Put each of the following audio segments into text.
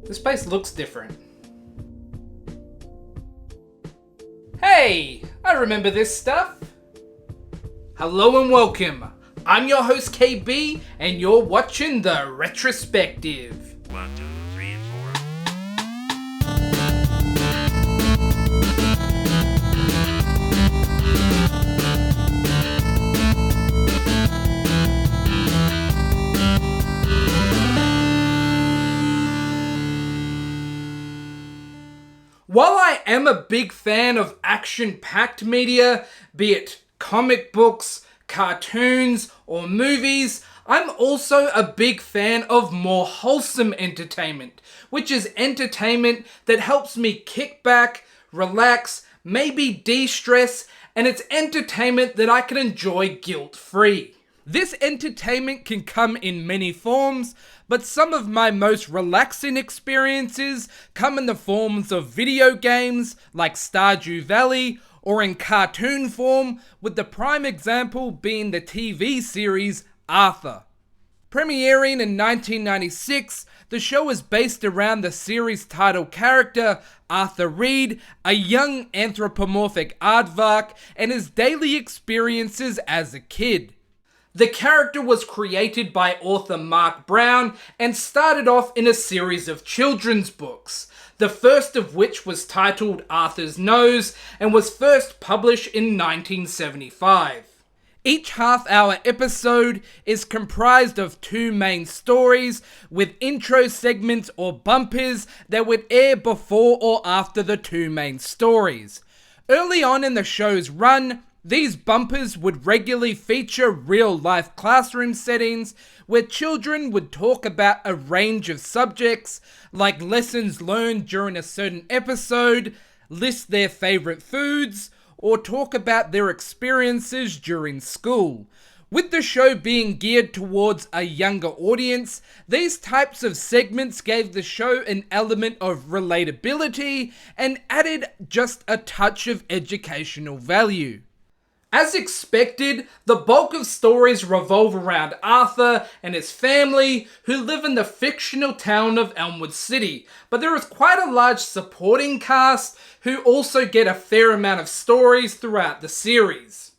This place looks different. Hey, I remember this stuff. Hello and welcome. I'm your host KB and you're watching the Retrospective. 1, 2, 3, 4. While I am a big fan of action-packed media, be it comic books, cartoons, or movies, I'm also a big fan of more wholesome entertainment, which is entertainment that helps me kick back, relax, maybe de-stress, and it's entertainment that I can enjoy guilt-free. This entertainment can come in many forms, but some of my most relaxing experiences come in the forms of video games like Stardew Valley, or in cartoon form, with the prime example being the TV series Arthur. Premiering in 1996, the show is based around the series title character Arthur Reed, a young anthropomorphic aardvark, and his daily experiences as a kid. The character was created by author Mark Brown and started off in a series of children's books, the first of which was titled Arthur's Nose and was first published in 1975. Each half-hour episode is comprised of two main stories with intro segments or bumpers that would air before or after the two main stories. Early on in the show's run, these bumpers would regularly feature real-life classroom settings where children would talk about a range of subjects like lessons learned during a certain episode, list their favorite foods, or talk about their experiences during school. With the show being geared towards a younger audience, these types of segments gave the show an element of relatability and added just a touch of educational value. As expected, the bulk of stories revolve around Arthur and his family, who live in the fictional town of Elmwood City, but there is quite a large supporting cast who also get a fair amount of stories throughout the series.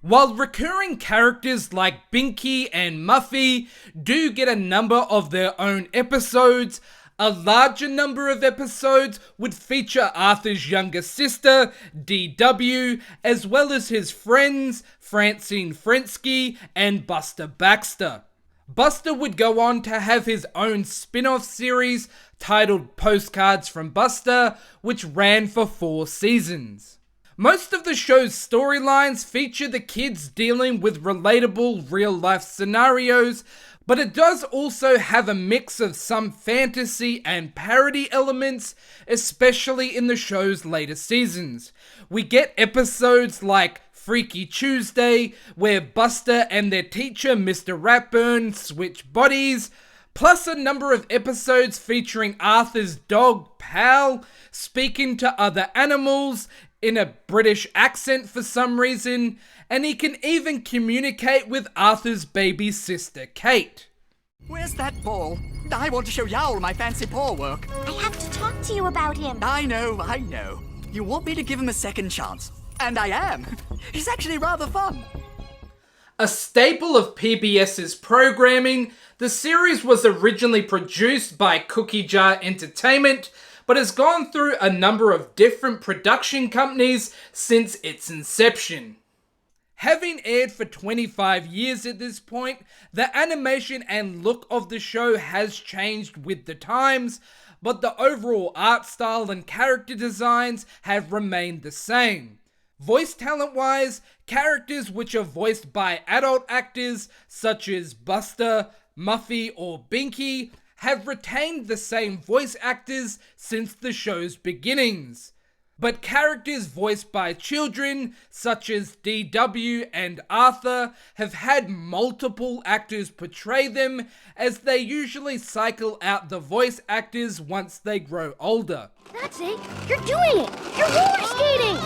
While recurring characters like Binky and Muffy do get a number of their own episodes, a larger number of episodes would feature Arthur's younger sister, DW, as well as his friends, Francine Frensky and Buster Baxter. Buster would go on to have his own spin-off series titled Postcards from Buster, which ran for 4 seasons. Most of the show's storylines feature the kids dealing with relatable real-life scenarios, but it does also have a mix of some fantasy and parody elements, especially in the show's later seasons. We get episodes like Freaky Tuesday, where Buster and their teacher Mr. Ratburn switch bodies, plus a number of episodes featuring Arthur's dog Pal speaking to other animals in a British accent for some reason, and he can even communicate with Arthur's baby sister, Kate. Where's that ball? I want to show Yowl my fancy paw work. I have to talk to you about him. I know. You want me to give him a second chance. And I am. He's actually rather fun. A staple of PBS's programming, the series was originally produced by Cookie Jar Entertainment, but has gone through a number of different production companies since its inception. Having aired for 25 years at this point, the animation and look of the show has changed with the times, but the overall art style and character designs have remained the same. Voice talent-wise, characters which are voiced by adult actors such as Buster, Muffy, or Binky have retained the same voice actors since the show's beginnings. But characters voiced by children, such as DW and Arthur, have had multiple actors portray them, as they usually cycle out the voice actors once they grow older. That's it! You're doing it! You're roller skating!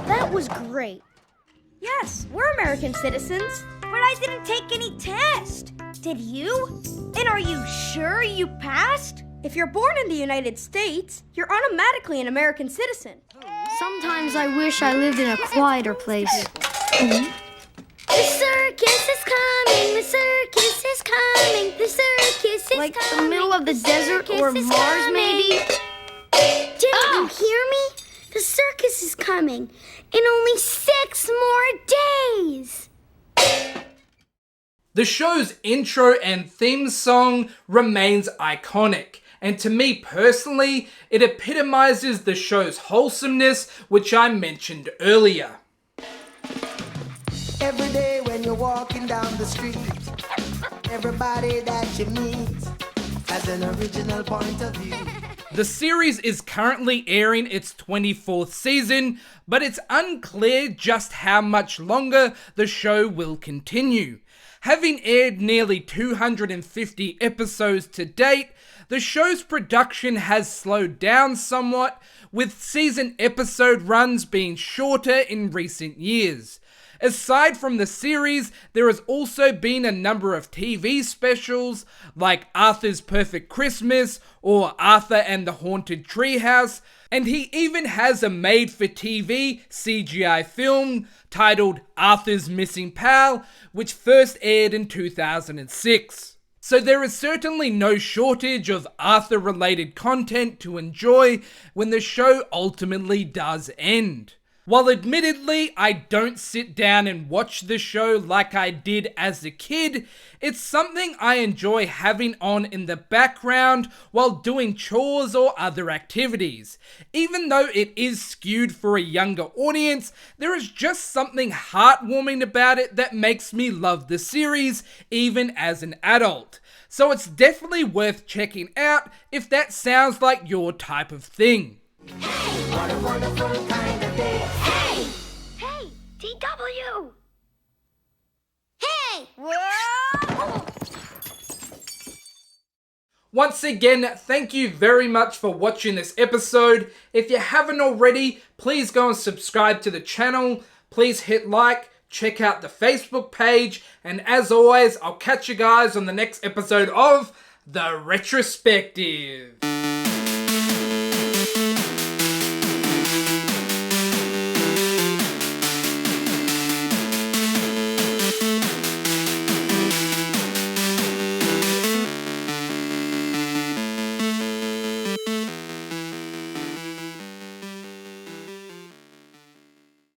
That was great. Yes, we're American citizens. But I didn't take any test. Did you? And are you sure you passed? If you're born in the United States, you're automatically an American citizen. Sometimes I wish I lived in a quieter place. The circus is coming, the circus is coming, the circus is Like coming. the middle of the desert or circus is Mars, coming. maybe? Didn't you hear me? The circus is coming in only 6 more days. The show's intro and theme song remains iconic, and to me personally, it epitomizes the show's wholesomeness, which I mentioned earlier. Every day when you're walking down the street, everybody that you meet has an original point of view. The series is currently airing its 24th season, but it's unclear just how much longer the show will continue. Having aired nearly 250 episodes to date, the show's production has slowed down somewhat, with season episode runs being shorter in recent years. Aside from the series, there has also been a number of TV specials like Arthur's Perfect Christmas or Arthur and the Haunted Treehouse, and he even has a made-for-TV CGI film titled Arthur's Missing Pal, which first aired in 2006. So there is certainly no shortage of Arthur-related content to enjoy when the show ultimately does end. While admittedly I don't sit down and watch the show like I did as a kid, it's something I enjoy having on in the background while doing chores or other activities. Even though it is skewed for a younger audience, there is just something heartwarming about it that makes me love the series even as an adult. So it's definitely worth checking out if that sounds like your type of thing. What a wonderful kind of day. Hey! Hey! TW! Hey! Whoa! Once again, thank you very much for watching this episode. If you haven't already, please go and subscribe to the channel. Please hit like, check out the Facebook page, and as always, I'll catch you guys on the next episode of The Retrospective.